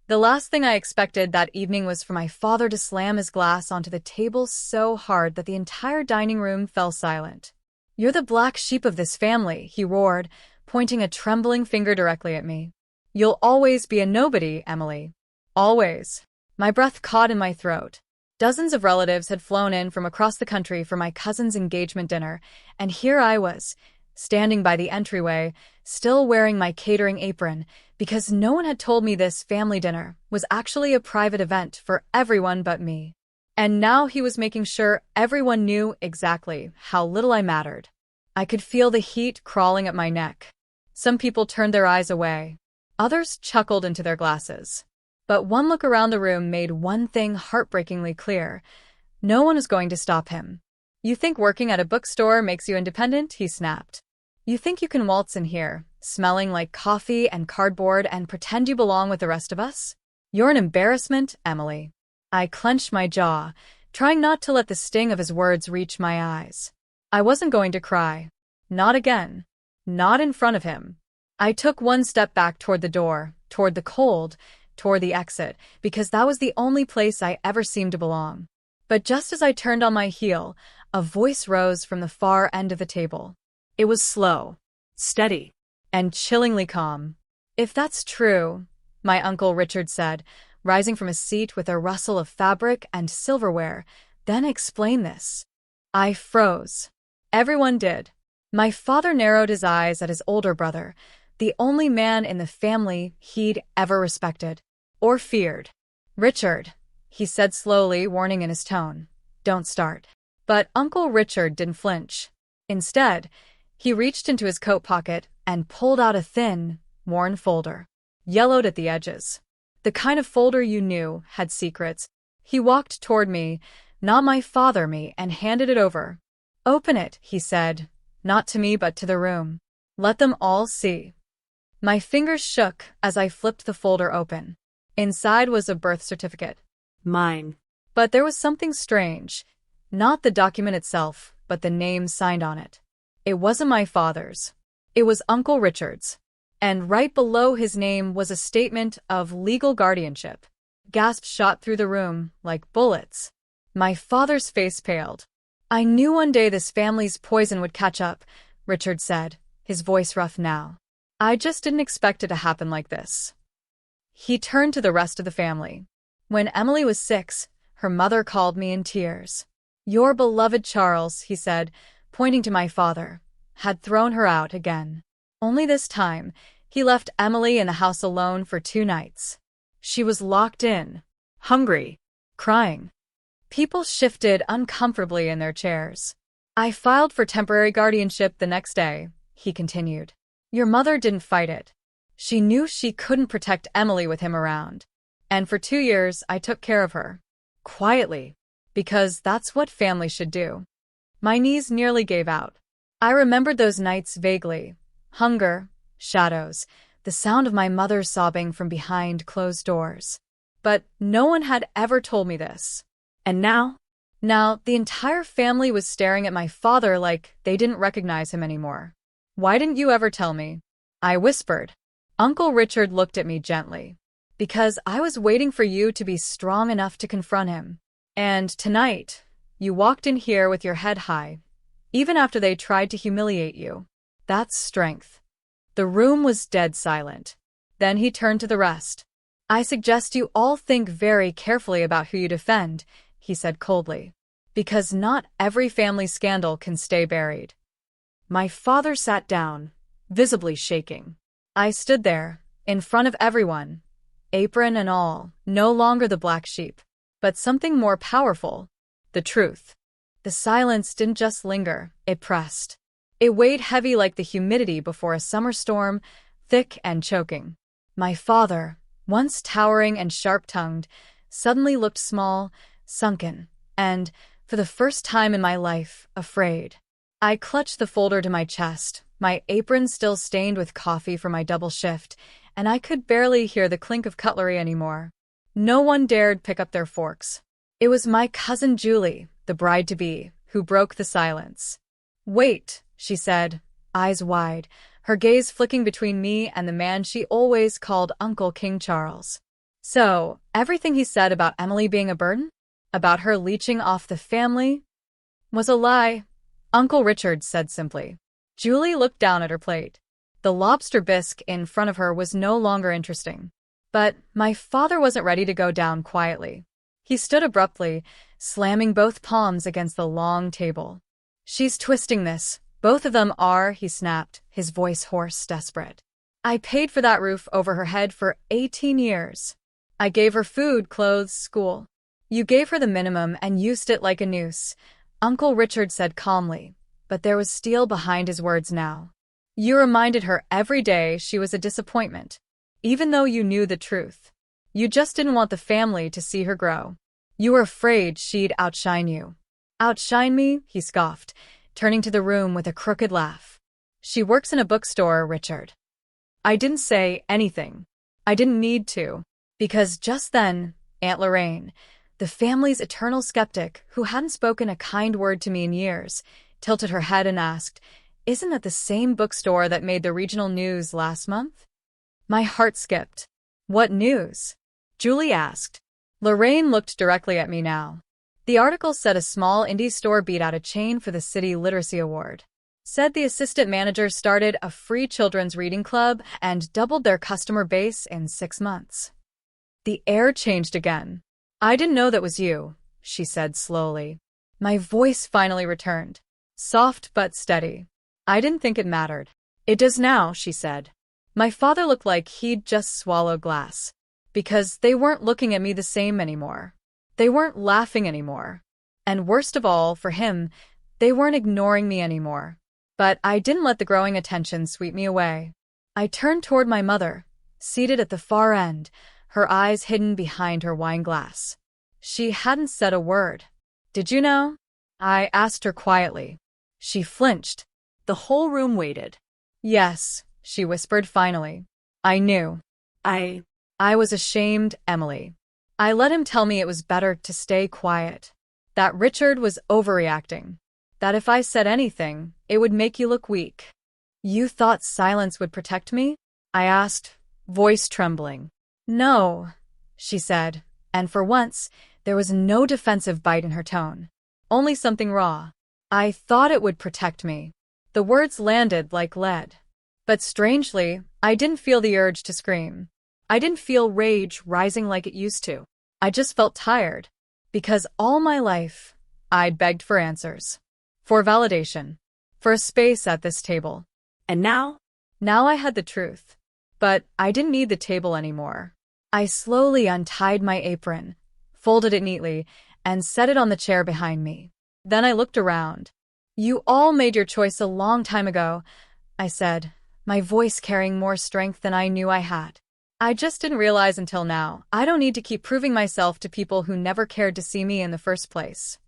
The last thing I expected that evening was for my father to slam his glass onto the table so hard that the entire dining room fell silent. "You're the black sheep of this family," he roared, pointing a trembling finger directly at me. "You'll always be a nobody, Emily. Always." My breath caught in my throat. Dozens of relatives had flown in from across the country for my cousin's engagement dinner, and here I was, standing by the entryway, still wearing my catering apron, because no one had told me this family dinner was actually a private event for everyone but me. And now he was making sure everyone knew exactly how little I mattered. I could feel the heat crawling up my neck. Some people turned their eyes away. Others chuckled into their glasses. But one look around the room made one thing heartbreakingly clear. No one was going to stop him. "You think working at a bookstore makes you independent?" he snapped. "You think you can waltz in here, smelling like coffee and cardboard, and pretend you belong with the rest of us? You're an embarrassment, Emily." I clenched my jaw, trying not to let the sting of his words reach my eyes. I wasn't going to cry. Not again. Not in front of him. I took one step back toward the door, toward the cold, toward the exit, because that was the only place I ever seemed to belong. But just as I turned on my heel, a voice rose from the far end of the table. It was slow, steady, and chillingly calm. "If that's true," my Uncle Richard said, rising from his seat with a rustle of fabric and silverware, "then explain this." I froze. Everyone did. My father narrowed his eyes at his older brother, the only man in the family he'd ever respected or feared. "Richard," he said slowly, warning in his tone, "don't start." But Uncle Richard didn't flinch. Instead, he reached into his coat pocket and pulled out a thin, worn folder, yellowed at the edges. The kind of folder you knew had secrets. He walked toward me, not my father me, and handed it over. "Open it," he said, not to me but to the room. "Let them all see." My fingers shook as I flipped the folder open. Inside was a birth certificate. Mine. But there was something strange. Not the document itself, but the name signed on it. It wasn't my father's. It was Uncle Richard's. And right below his name was a statement of legal guardianship. Gasps shot through the room like bullets. My father's face paled. "I knew one day this family's poison would catch up," Richard said, his voice rough now. "I just didn't expect it to happen like this." He turned to the rest of the family. "When Emily was 6, her mother called me in tears. Your beloved Charles," he said, pointing to my father, "had thrown her out again. Only this time, he left Emily in the house alone for 2 nights. She was locked in, hungry, crying." People shifted uncomfortably in their chairs. "I filed for temporary guardianship the next day," he continued. "Your mother didn't fight it. She knew she couldn't protect Emily with him around. And for 2 years, I took care of her. Quietly. Because that's what family should do." My knees nearly gave out. I remembered those nights vaguely. Hunger, shadows, the sound of my mother sobbing from behind closed doors. But no one had ever told me this. And now? Now, the entire family was staring at my father like they didn't recognize him anymore. "Why didn't you ever tell me?" I whispered. Uncle Richard looked at me gently. "Because I was waiting for you to be strong enough to confront him. And tonight, you walked in here with your head high, even after they tried to humiliate you. That's strength." The room was dead silent. Then he turned to the rest. "I suggest you all think very carefully about who you defend," he said coldly. "Because not every family scandal can stay buried." My father sat down, visibly shaking. I stood there, in front of everyone, apron and all, no longer the black sheep, but something more powerful, the truth. The silence didn't just linger, it pressed. It weighed heavy like the humidity before a summer storm, thick and choking. My father, once towering and sharp-tongued, suddenly looked small, sunken, and, for the first time in my life, afraid. I clutched the folder to my chest, my apron still stained with coffee from my double shift, and I could barely hear the clink of cutlery anymore. No one dared pick up their forks. It was my cousin Julie, the bride-to-be, who broke the silence. "Wait," she said, eyes wide, her gaze flicking between me and the man she always called Uncle King Charles. So, everything he said about Emily being a burden? About her leeching off the family? Was a lie, Uncle Richard said simply. Julie looked down at her plate. The lobster bisque in front of her was no longer interesting. But my father wasn't ready to go down quietly. He stood abruptly, slamming both palms against the long table. She's twisting this. Both of them are, he snapped, his voice hoarse, desperate. I paid for that roof over her head for 18 years. I gave her food, clothes, school. You gave her the minimum and used it like a noose, Uncle Richard said calmly, but there was steel behind his words now. You reminded her every day she was a disappointment, even though you knew the truth. You just didn't want the family to see her grow. You were afraid she'd outshine you. Outshine me? He scoffed, turning to the room with a crooked laugh. She works in a bookstore, Richard. I didn't say anything. I didn't need to, because just then, Aunt Lorraine, the family's eternal skeptic who hadn't spoken a kind word to me in years, tilted her head and asked, Isn't that the same bookstore that made the regional news last month? My heart skipped. What news? Julie asked. Lorraine looked directly at me now. The article said a small indie store beat out a chain for the City Literacy Award. Said the assistant manager started a free children's reading club and doubled their customer base in 6 months. The air changed again. I didn't know that was you, she said slowly. My voice finally returned. Soft but steady. I didn't think it mattered. It does now, she said. My father looked like he'd just swallowed glass. Because they weren't looking at me the same anymore. They weren't laughing anymore. And worst of all, for him, they weren't ignoring me anymore. But I didn't let the growing attention sweep me away. I turned toward my mother, seated at the far end, her eyes hidden behind her wine glass. She hadn't said a word. Did you know? I asked her quietly. She flinched. The whole room waited. Yes, she whispered finally. I knew. I was ashamed, Emily. I let him tell me it was better to stay quiet. That Richard was overreacting. That if I said anything, it would make you look weak. You thought silence would protect me? I asked, voice trembling. No, she said, and for once, there was no defensive bite in her tone. Only something raw. I thought it would protect me. The words landed like lead. But strangely, I didn't feel the urge to scream. I didn't feel rage rising like it used to. I just felt tired. Because all my life, I'd begged for answers. For validation. For a space at this table. And now? Now I had the truth. But I didn't need the table anymore. I slowly untied my apron, folded it neatly, and set it on the chair behind me. Then I looked around. You all made your choice a long time ago, I said, my voice carrying more strength than I knew I had. I just didn't realize until now. I don't need to keep proving myself to people who never cared to see me in the first place.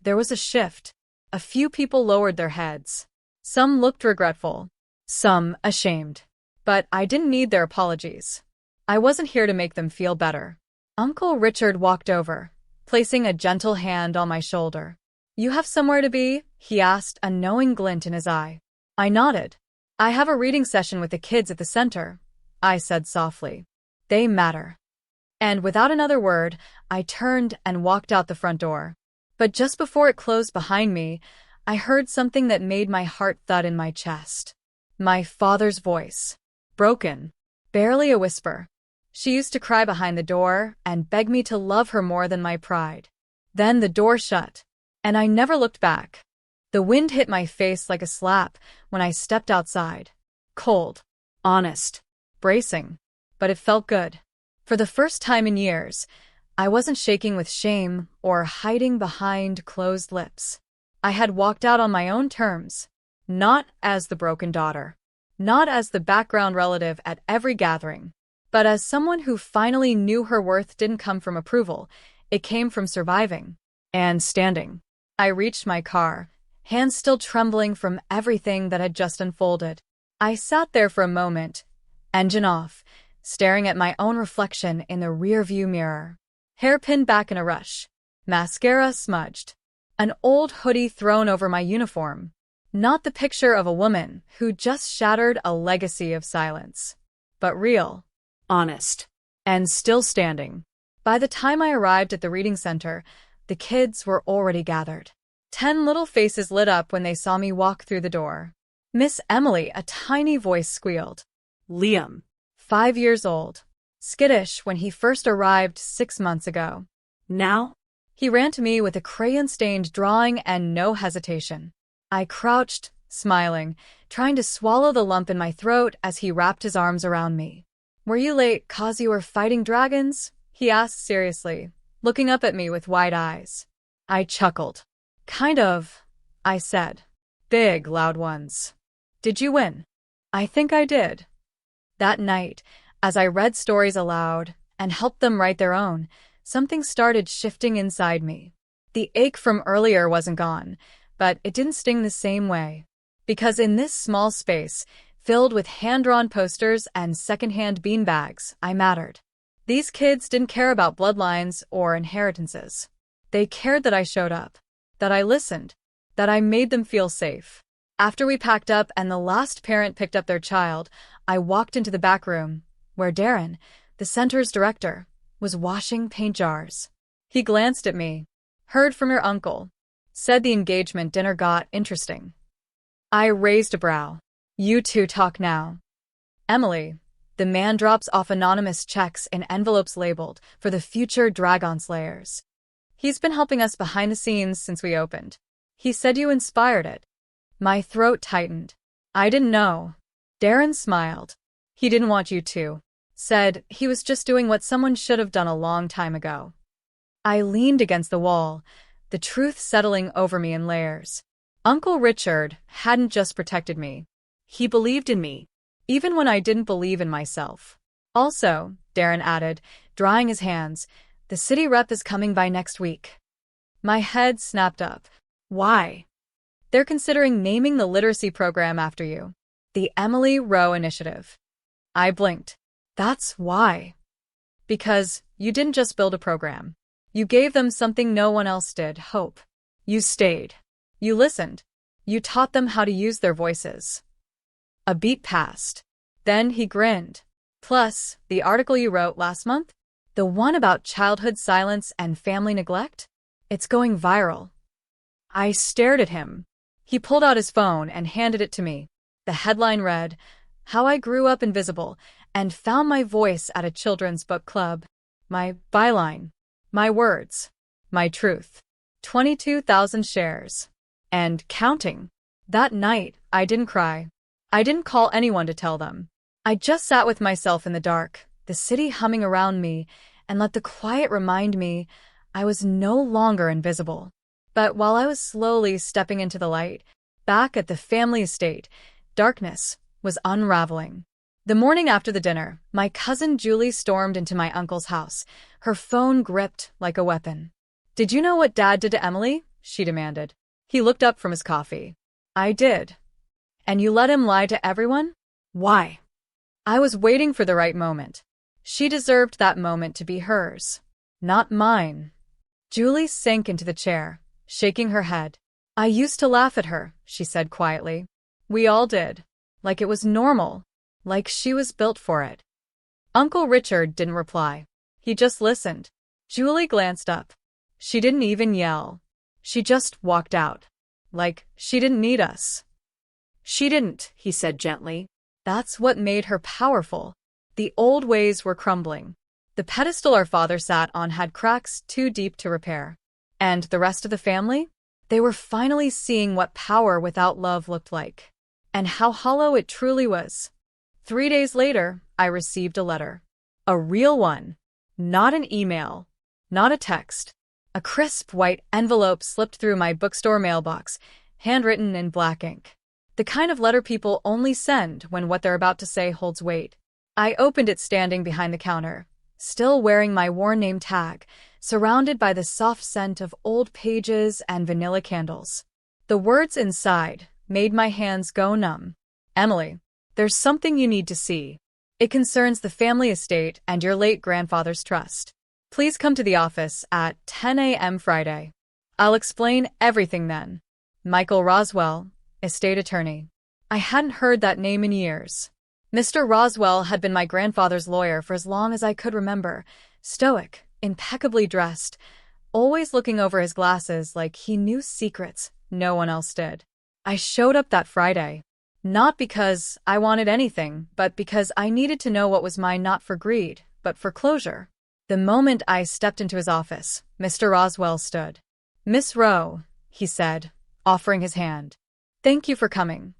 There was a shift. A few people lowered their heads. Some looked regretful. Some ashamed. But I didn't need their apologies. I wasn't here to make them feel better. Uncle Richard walked over, placing a gentle hand on my shoulder. You have somewhere to be? He asked, a knowing glint in his eye. I nodded. I have a reading session with the kids at the center, I said softly. They matter. And without another word, I turned and walked out the front door. But just before it closed behind me, I heard something that made my heart thud in my chest. My father's voice. Broken. Barely a whisper. She used to cry behind the door and beg me to love her more than my pride. Then the door shut, and I never looked back. The wind hit my face like a slap when I stepped outside. Cold. Honest. Bracing. But it felt good. For the first time in years, I wasn't shaking with shame or hiding behind closed lips. I had walked out on my own terms, not as the broken daughter, not as the background relative at every gathering, but as someone who finally knew her worth didn't come from approval, it came from surviving and standing. I reached my car, hands still trembling from everything that had just unfolded. I sat there for a moment, engine off, staring at my own reflection in the rearview mirror. Hair pinned back in a rush, mascara smudged, an old hoodie thrown over my uniform. Not the picture of a woman who just shattered a legacy of silence, but real, Honest. And still standing. By the time I arrived at the reading center, the kids were already gathered. 10 little faces lit up when they saw me walk through the door. Miss Emily, a tiny voice squealed. Liam. 5 years old. Skittish when he first arrived 6 months ago. Now? He ran to me with a crayon-stained drawing and no hesitation. I crouched, smiling, trying to swallow the lump in my throat as he wrapped his arms around me. Were you late 'cause you were fighting dragons? He asked seriously, looking up at me with wide eyes. I chuckled. Kind of, I said. Big, loud ones. Did you win? I think I did. That night, as I read stories aloud and helped them write their own, something started shifting inside me. The ache from earlier wasn't gone, but it didn't sting the same way. Because in this small space, filled with hand-drawn posters and secondhand beanbags, I mattered. These kids didn't care about bloodlines or inheritances. They cared that I showed up, that I listened, that I made them feel safe. After we packed up and the last parent picked up their child, I walked into the back room, where Darren, the center's director, was washing paint jars. He glanced at me. Heard from your uncle. Said the engagement dinner got interesting. I raised a brow. You two talk now. Emily, the man drops off anonymous checks in envelopes labeled for the future Dragon Slayers. He's been helping us behind the scenes since we opened. He said you inspired it. My throat tightened. I didn't know. Darren smiled. He didn't want you to. Said he was just doing what someone should have done a long time ago. I leaned against the wall, the truth settling over me in layers. Uncle Richard hadn't just protected me. He believed in me, even when I didn't believe in myself. Also, Darren added, drying his hands, the city rep is coming by next week. My head snapped up. Why? They're considering naming the literacy program after you. The Emily Rowe Initiative. I blinked. That's why. Because you didn't just build a program. You gave them something no one else did, hope. You stayed. You listened. You taught them how to use their voices. A beat passed. Then he grinned. Plus, the article you wrote last month? The one about childhood silence and family neglect? It's going viral. I stared at him. He pulled out his phone and handed it to me. The headline read, How I Grew Up Invisible and Found My Voice at a Children's Book Club. My byline. My words. My truth. 22,000 shares. And counting. That night, I didn't cry. I didn't call anyone to tell them. I just sat with myself in the dark, the city humming around me, and let the quiet remind me I was no longer invisible. But while I was slowly stepping into the light, back at the family estate, darkness was unraveling. The morning after the dinner, my cousin Julie stormed into my uncle's house, her phone gripped like a weapon. Did you know what Dad did to Emily? She demanded. He looked up from his coffee. I did. And you let him lie to everyone? Why? I was waiting for the right moment. She deserved that moment to be hers, not mine. Julie sank into the chair, shaking her head. I used to laugh at her, she said quietly. We all did. Like it was normal. Like she was built for it. Uncle Richard didn't reply. He just listened. Julie glanced up. She didn't even yell. She just walked out. Like she didn't need us. She didn't, he said gently. That's what made her powerful. The old ways were crumbling. The pedestal our father sat on had cracks too deep to repair. And the rest of the family? They were finally seeing what power without love looked like. And how hollow it truly was. 3 days later, I received a letter. A real one. Not an email. Not a text. A crisp white envelope slipped through my bookstore mailbox, handwritten in black ink. The kind of letter people only send when what they're about to say holds weight. I opened it standing behind the counter, still wearing my worn name tag, surrounded by the soft scent of old pages and vanilla candles. The words inside made my hands go numb. Emily, there's something you need to see. It concerns the family estate and your late grandfather's trust. Please come to the office at 10 a.m. Friday. I'll explain everything then. Michael Roswell, estate attorney. I hadn't heard that name in years. Mr. Roswell had been my grandfather's lawyer for as long as I could remember, stoic, impeccably dressed, always looking over his glasses like he knew secrets no one else did. I showed up that Friday, not because I wanted anything, but because I needed to know what was mine, not for greed, but for closure. The moment I stepped into his office, Mr. Roswell stood. "Miss Rowe," he said, offering his hand. "Thank you for coming."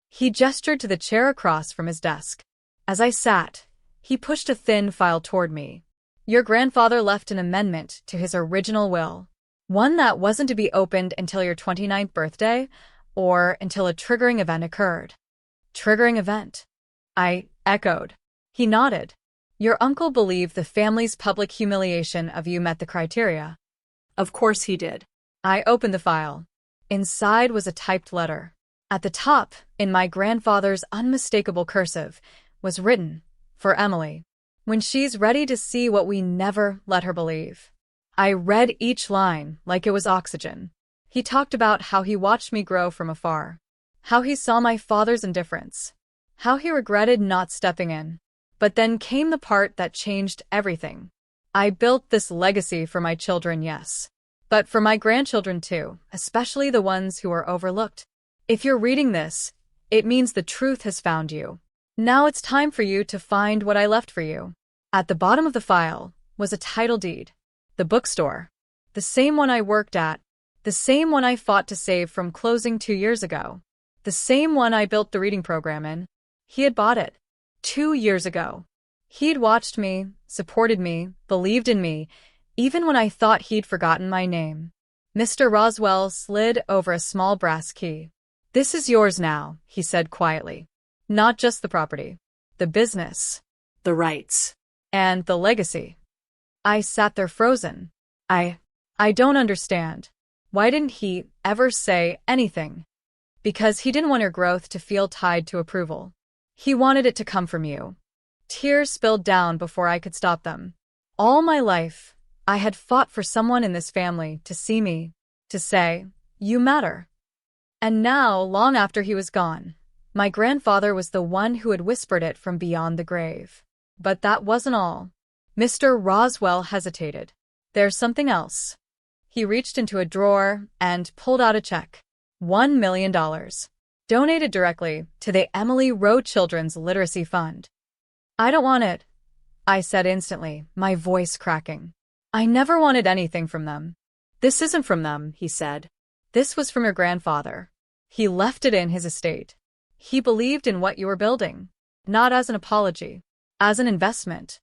He gestured to the chair across from his desk. As I sat, he pushed a thin file toward me. "Your grandfather left an amendment to his original will, one that wasn't to be opened until your 29th birthday or until a triggering event occurred." "Triggering event?" I echoed. He nodded. "Your uncle believed the family's public humiliation of you met the criteria." "Of course he did." I opened the file. Inside was a typed letter. At the top, in my grandfather's unmistakable cursive, was written, "For Emily, when she's ready to see what we never let her believe." I read each line like it was oxygen. He talked about how he watched me grow from afar, how he saw my father's indifference, how he regretted not stepping in. But then came the part that changed everything. "I built this legacy for my children, yes, but for my grandchildren too, especially the ones who are overlooked. If you're reading this, it means the truth has found you. Now it's time for you to find what I left for you." At the bottom of the file was a title deed. The bookstore. The same one I worked at. The same one I fought to save from closing 2 years ago. The same one I built the reading program in. He had bought it 2 years ago. He'd watched me, supported me, believed in me, even when I thought he'd forgotten my name. Mr. Roswell slid over a small brass key. "This is yours now," he said quietly. "Not just the property, the business, the rights, and the legacy." I sat there frozen. I don't understand. Why didn't he ever say anything? Because he didn't want your growth to feel tied to approval. He wanted it to come from you. Tears spilled down before I could stop them. All my life, I had fought for someone in this family to see me, to say, "You matter." And now, long after he was gone, my grandfather was the one who had whispered it from beyond the grave. But that wasn't all. Mr. Roswell hesitated. "There's something else." He reached into a drawer and pulled out a check. $1 million. Donated directly to the Emily Rowe Children's Literacy Fund. "I don't want it," I said instantly, my voice cracking. "I never wanted anything from them." "This isn't from them," he said. "This was from your grandfather. He left it in his estate. He believed in what you were building, not as an apology, as an investment."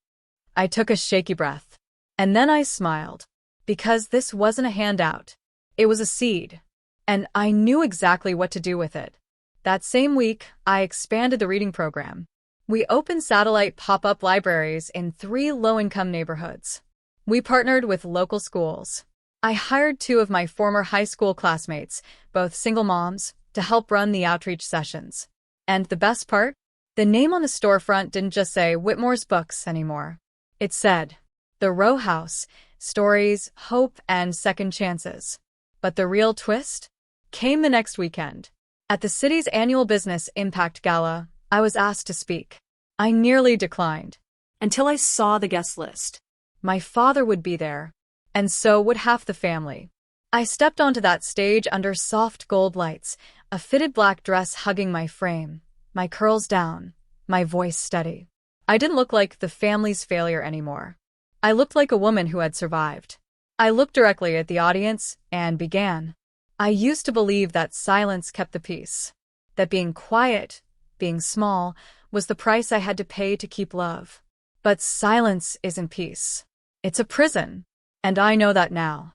I took a shaky breath. And then I smiled. Because this wasn't a handout. It was a seed. And I knew exactly what to do with it. That same week, I expanded the reading program. We opened satellite pop-up libraries in 3 low-income neighborhoods. We partnered with local schools. I hired 2 of my former high school classmates, both single moms, to help run the outreach sessions. And the best part? The name on the storefront didn't just say Whitmore's Books anymore. It said, "The Rowe House, Stories, Hope, and Second Chances." But the real twist came the next weekend. At the city's annual Business Impact Gala, I was asked to speak. I nearly declined. Until I saw the guest list. My father would be there, and so would half the family. I stepped onto that stage under soft gold lights, a fitted black dress hugging my frame, my curls down, my voice steady. I didn't look like the family's failure anymore. I looked like a woman who had survived. I looked directly at the audience and began. I used to believe that silence kept the peace, that being quiet, being small, was the price I had to pay to keep love. But silence isn't peace. It's a prison, and I know that now.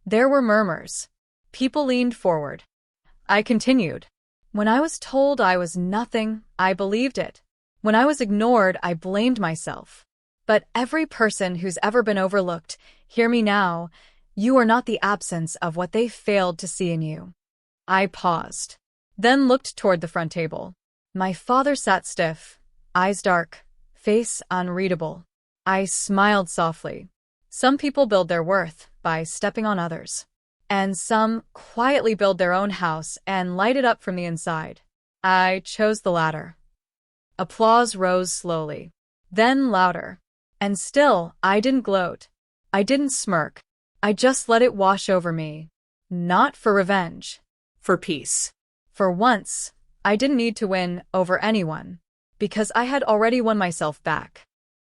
There were murmurs. People leaned forward. I continued. When I was told I was nothing, I believed it. When I was ignored, I blamed myself. But every person who's ever been overlooked, hear me now, you are not the absence of what they failed to see in you. I paused, then looked toward the front table. My father sat stiff, eyes dark, face unreadable. I smiled softly. Some people build their worth by stepping on others. And some quietly build their own house and light it up from the inside. I chose the latter. Applause rose slowly, then louder. And still, I didn't gloat. I didn't smirk. I just let it wash over me. Not for revenge. For peace. For once, I didn't need to win over anyone, because I had already won myself back.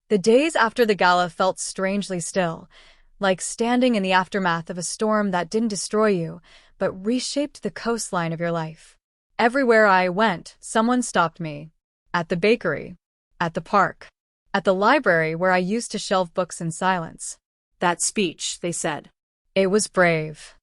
The days after the gala felt strangely still, like standing in the aftermath of a storm that didn't destroy you, but reshaped the coastline of your life. Everywhere I went, someone stopped me. At the bakery, at the park, at the library where I used to shelve books in silence. That speech, they said. It was brave.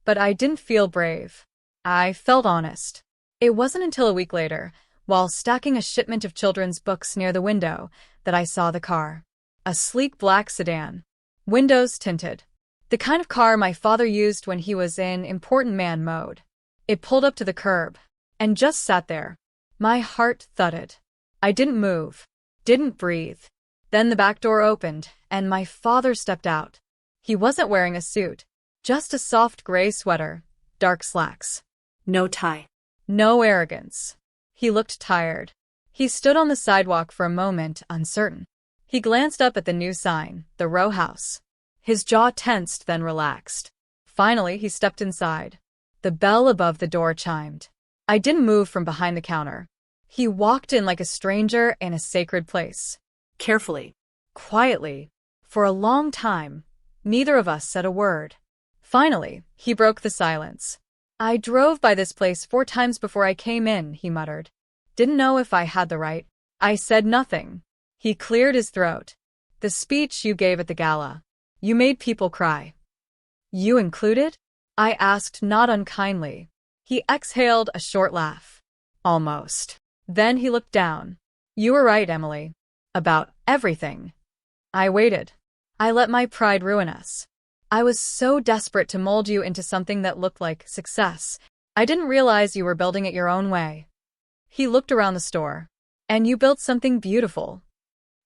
But I didn't feel brave. I felt honest. It wasn't until a week later, while stacking a shipment of children's books near the window, that I saw the car. A sleek black sedan. Windows tinted. The kind of car my father used when he was in important man mode. It pulled up to the curb, and just sat there. My heart thudded. I didn't move. Didn't breathe. Then the back door opened, and my father stepped out. He wasn't wearing a suit. Just a soft gray sweater, dark slacks. No tie. No arrogance. He looked tired. He stood on the sidewalk for a moment, uncertain. He glanced up at the new sign, the row house. His jaw tensed, then relaxed. Finally, he stepped inside. The bell above the door chimed. I didn't move from behind the counter. He walked in like a stranger in a sacred place. Carefully. Quietly. For a long time, neither of us said a word. Finally, he broke the silence. I drove by this place 4 times before I came in, he muttered. Didn't know if I had the right. I said nothing. He cleared his throat. The speech you gave at the gala. You made people cry. You included? I asked, not unkindly. He exhaled a short laugh. Almost. Then he looked down. You were right, Emily. About everything. I waited. I let my pride ruin us. I was so desperate to mold you into something that looked like success. I didn't realize you were building it your own way. He looked around the store. And you built something beautiful.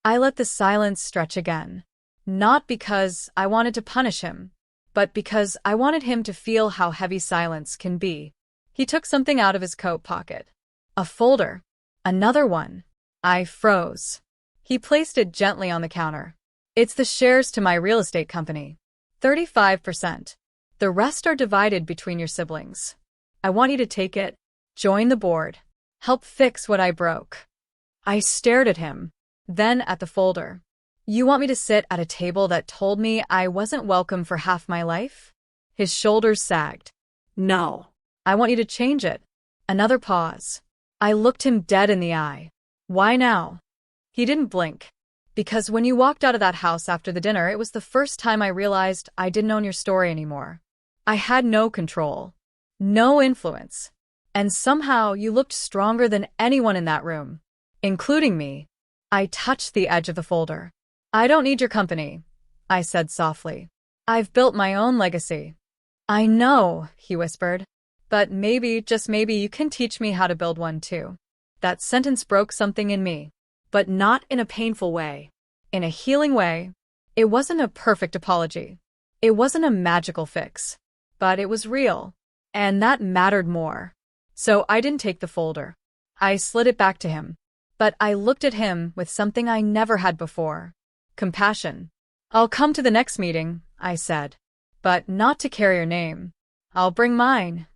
I let the silence stretch again. Not because I wanted to punish him, but because I wanted him to feel how heavy silence can be. He took something out of his coat pocket. A folder. Another one. I froze. He placed it gently on the counter. It's the shares to my real estate company. 35%. The rest are divided between your siblings. I want you to take it, join the board, help fix what I broke. I stared at him, then at the folder. You want me to sit at a table that told me I wasn't welcome for half my life? His shoulders sagged. No. I want you to change it. Another pause. I looked him dead in the eye. Why now? He didn't blink. Because when you walked out of that house after the dinner, it was the first time I realized I didn't own your story anymore. I had no control. No influence. And somehow you looked stronger than anyone in that room. Including me. I touched the edge of the folder. I don't need your company, I said softly. I've built my own legacy. I know, he whispered. But maybe, just maybe, you can teach me how to build one too. That sentence broke something in me. But not in a painful way. In a healing way. It wasn't a perfect apology. It wasn't a magical fix. But it was real. And that mattered more. So I didn't take the folder. I slid it back to him. But I looked at him with something I never had before. Compassion. I'll come to the next meeting, I said. But not to carry your name. I'll bring mine.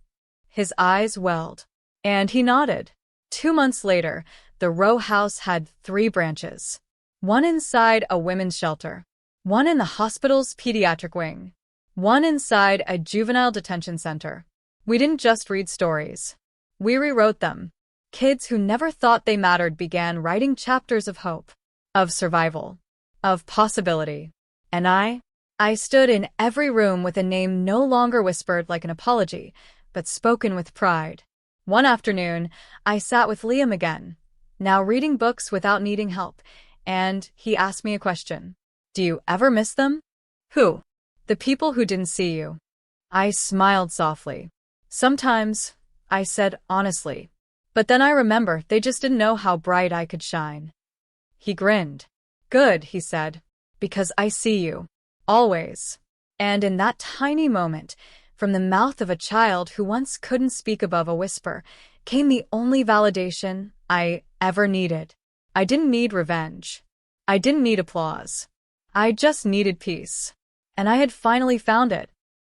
His eyes welled. And he nodded. 2 months later, the row house had 3 branches. One inside a women's shelter. One in the hospital's pediatric wing. One inside a juvenile detention center. We didn't just read stories. We rewrote them. Kids who never thought they mattered began writing chapters of hope, of survival, of possibility. And I stood in every room with a name no longer whispered like an apology, but spoken with pride. One afternoon, I sat with Liam again, now reading books without needing help, and he asked me a question. Do you ever miss them? Who? The people who didn't see you. I smiled softly. Sometimes, I said honestly. But then I remember they just didn't know how bright I could shine. He grinned. Good, he said, because I see you. Always. And in that tiny moment, from the mouth of a child who once couldn't speak above a whisper, came the only validation I ever needed. I didn't need revenge. I didn't need applause. I just needed peace. And I had finally found it.